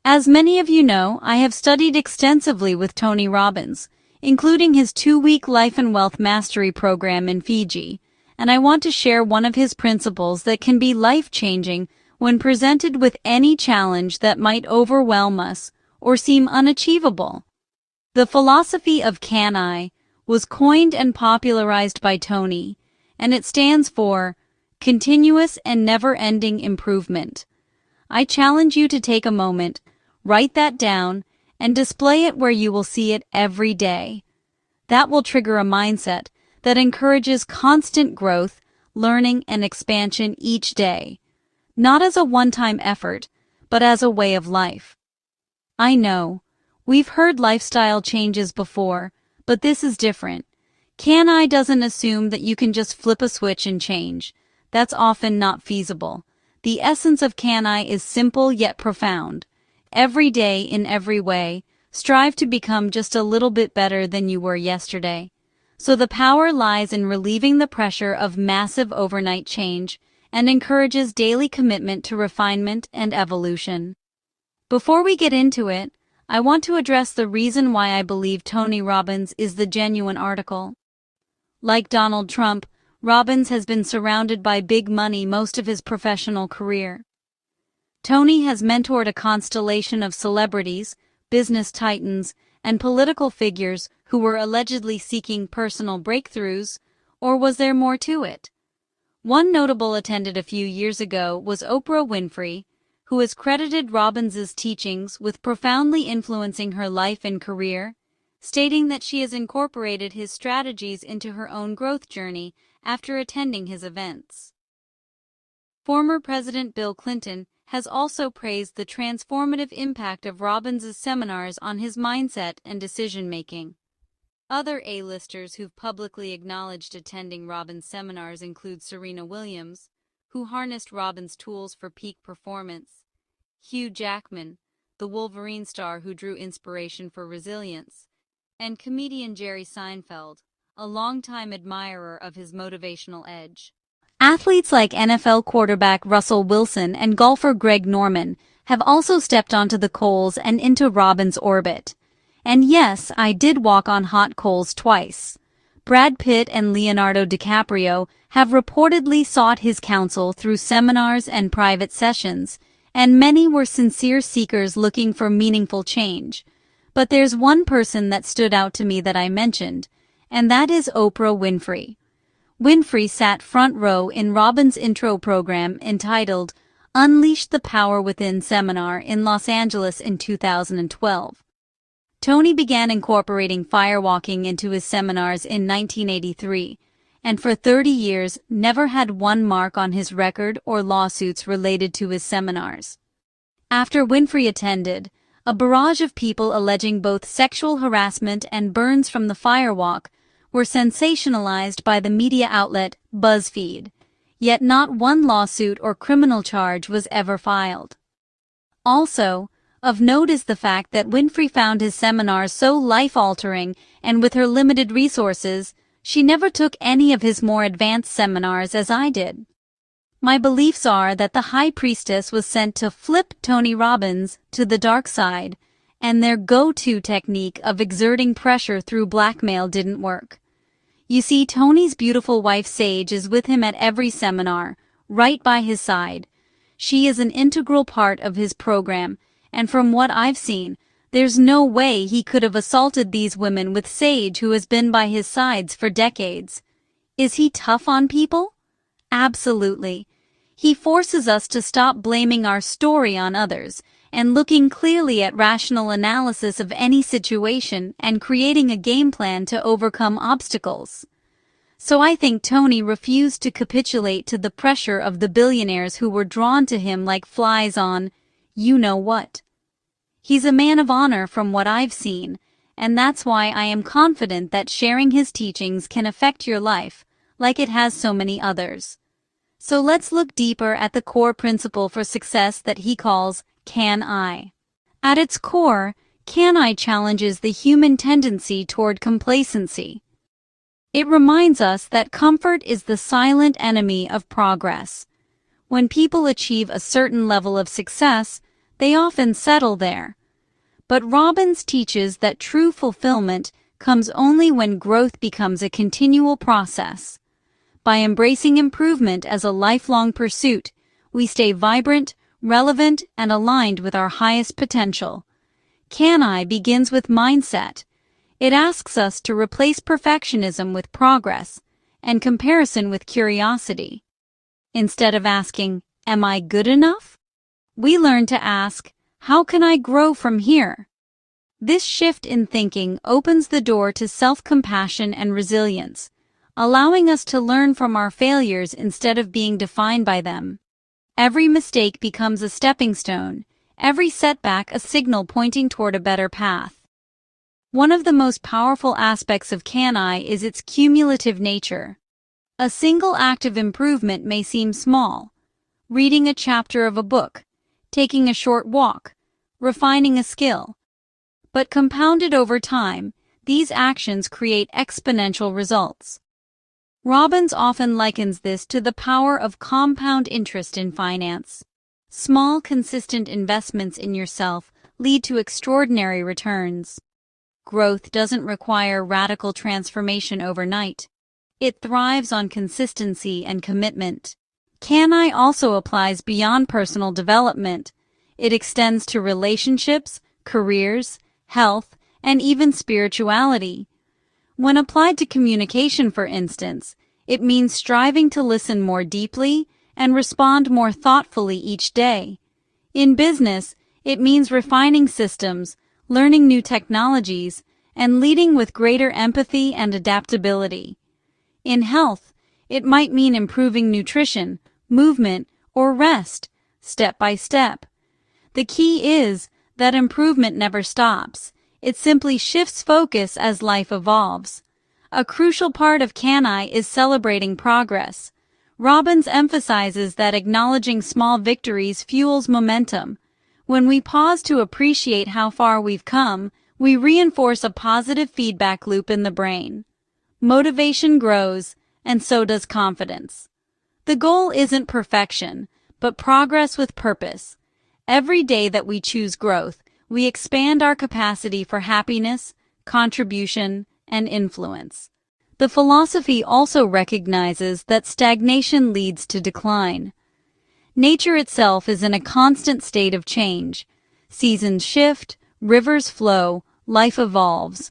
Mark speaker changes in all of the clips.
Speaker 1: As many of you know, I have studied extensively with Tony Robbins, including his 2-week Life and Wealth Mastery program in Fiji, and I want to share one of his principles that can be life-changing when presented with any challenge that might overwhelm us or seem unachievable. The philosophy of CANI was coined and popularized by Tony, and it stands for Continuous and Never-Ending Improvement. I challenge you to take a moment, write that down, and display it where you will see it every day. That will trigger a mindset that encourages constant growth, learning, and expansion each day, not as a one-time effort, but as a way of life. I know, we've heard lifestyle changes before, but this is different. CANI doesn't assume that you can just flip a switch and change. That's often not feasible. The essence of CANI is simple yet profound. Every day, in every way, strive to become just a little bit better than you were yesterday. So the power lies in relieving the pressure of massive overnight change and encourages daily commitment to refinement and evolution. Before we get into it, I want to address the reason why I believe Tony Robbins is the genuine article. Like Donald Trump, Robbins has been surrounded by big money most of his professional career. Tony has mentored a constellation of celebrities, business titans, and political figures who were allegedly seeking personal breakthroughs, or was there more to it? One notable attended a few years ago was Oprah Winfrey, who has credited Robbins's teachings with profoundly influencing her life and career, stating that she has incorporated his strategies into her own growth journey after attending his events. Former President Bill Clinton has also praised the transformative impact of Robbins's seminars on his mindset and decision-making. Other A-listers who've publicly acknowledged attending Robbins' seminars include Serena Williams, who harnessed Robbins' tools for peak performance, Hugh Jackman, the Wolverine star who drew inspiration for resilience, and comedian Jerry Seinfeld, a longtime admirer of his motivational edge. Athletes like NFL quarterback Russell Wilson and golfer Greg Norman have also stepped onto the coals and into Robbins' orbit. And yes, I did walk on hot coals twice. Brad Pitt and Leonardo DiCaprio have reportedly sought his counsel through seminars and private sessions, and many were sincere seekers looking for meaningful change. But there's one person that stood out to me that I mentioned, and that is Oprah Winfrey. Winfrey sat front row in Robbins' intro program entitled Unleash the Power Within seminar in Los Angeles in 2012. Tony began incorporating firewalking into his seminars in 1983, and for 30 years never had one mark on his record or lawsuits related to his seminars. After Winfrey attended, a barrage of people alleging both sexual harassment and burns from the firewalk were sensationalized by the media outlet BuzzFeed, yet not one lawsuit or criminal charge was ever filed. Also, of note is the fact that Winfrey found his seminars so life-altering, and with her limited resources, she never took any of his more advanced seminars as I did. My beliefs are that the high priestess was sent to flip Tony Robbins to the dark side, and their go-to technique of exerting pressure through blackmail didn't work. You see, Tony's beautiful wife Sage is with him at every seminar, right by his side. She is an integral part of his program, and from what I've seen, there's no way he could have assaulted these women with Sage, who has been by his sides for decades. Is he tough on people? Absolutely. He forces us to stop blaming our story on others and looking clearly at rational analysis of any situation and creating a game plan to overcome obstacles. So I think Tony refused to capitulate to the pressure of the billionaires who were drawn to him like flies on you-know-what. He's a man of honor from what I've seen, and that's why I am confident that sharing his teachings can affect your life, like it has so many others. So let's look deeper at the core principle for success that he calls CANI. At its core, CANI challenges the human tendency toward complacency. It reminds us that comfort is the silent enemy of progress. When people achieve a certain level of success, they often settle there. But Robbins teaches that true fulfillment comes only when growth becomes a continual process. By embracing improvement as a lifelong pursuit, we stay vibrant, relevant, and aligned with our highest potential. CANI begins with mindset. It asks us to replace perfectionism with progress and comparison with curiosity. Instead of asking, "Am I good enough?" we learn to ask, "How can I grow from here?" This shift in thinking opens the door to self-compassion and resilience, allowing us to learn from our failures instead of being defined by them. Every mistake becomes a stepping stone, every setback a signal pointing toward a better path. One of the most powerful aspects of CANI is its cumulative nature. A single act of improvement may seem small: reading a chapter of a book, taking a short walk, refining a skill. But compounded over time, these actions create exponential results. Robbins often likens this to the power of compound interest in finance. Small, consistent investments in yourself lead to extraordinary returns. Growth doesn't require radical transformation overnight. It thrives on consistency and commitment. CANI also applies beyond personal development. It extends to relationships, careers, health, and even spirituality. When applied to communication, for instance, it means striving to listen more deeply and respond more thoughtfully each day. In business, it means refining systems, learning new technologies, and leading with greater empathy and adaptability. In health, it might mean improving nutrition, movement, or rest, step by step. The key is that improvement never stops. It simply shifts focus as life evolves. A crucial part of CANI is celebrating progress. Robbins emphasizes that acknowledging small victories fuels momentum. When we pause to appreciate how far we've come, we reinforce a positive feedback loop in the brain. Motivation grows, and so does confidence. The goal isn't perfection, but progress with purpose. Every day that we choose growth, we expand our capacity for happiness, contribution, and influence. The philosophy also recognizes that stagnation leads to decline. Nature itself is in a constant state of change. Seasons shift, rivers flow, life evolves.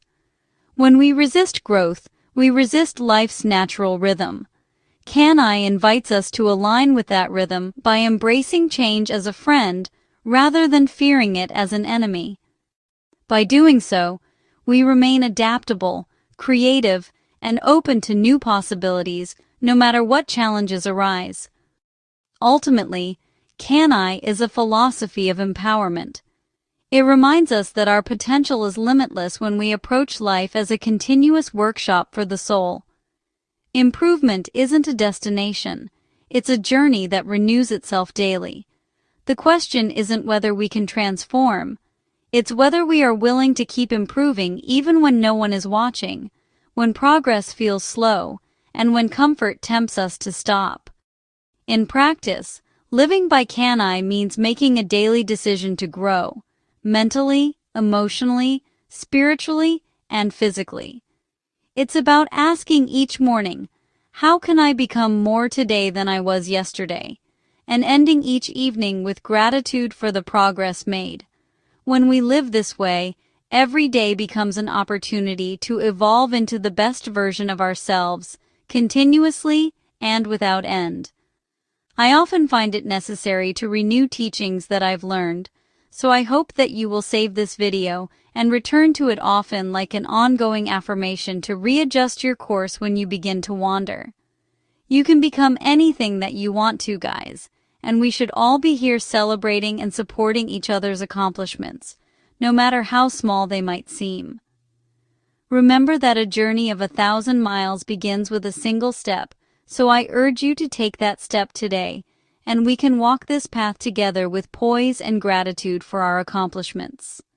Speaker 1: When we resist growth, we resist life's natural rhythm. CANI invites us to align with that rhythm by embracing change as a friend rather than fearing it as an enemy. By doing so, we remain adaptable, creative, and open to new possibilities no matter what challenges arise. Ultimately, CANI is a philosophy of empowerment. It reminds us that our potential is limitless when we approach life as a continuous workshop for the soul. Improvement isn't a destination, it's a journey that renews itself daily. The question isn't whether we can transform, it's whether we are willing to keep improving even when no one is watching, when progress feels slow, and when comfort tempts us to stop. In practice, living by CANI means making a daily decision to grow, mentally, emotionally, spiritually, and physically. It's about asking each morning, "How can I become more today than I was yesterday?" and ending each evening with gratitude for the progress made. When we live this way, every day becomes an opportunity to evolve into the best version of ourselves, continuously and without end. I often find it necessary to renew teachings that I've learned, so I hope that you will save this video and return to it often like an ongoing affirmation to readjust your course when you begin to wander. You can become anything that you want to, guys, and we should all be here celebrating and supporting each other's accomplishments, no matter how small they might seem. Remember that a journey of 1,000 miles begins with a single step, so I urge you to take that step today, and we can walk this path together with poise and gratitude for our accomplishments.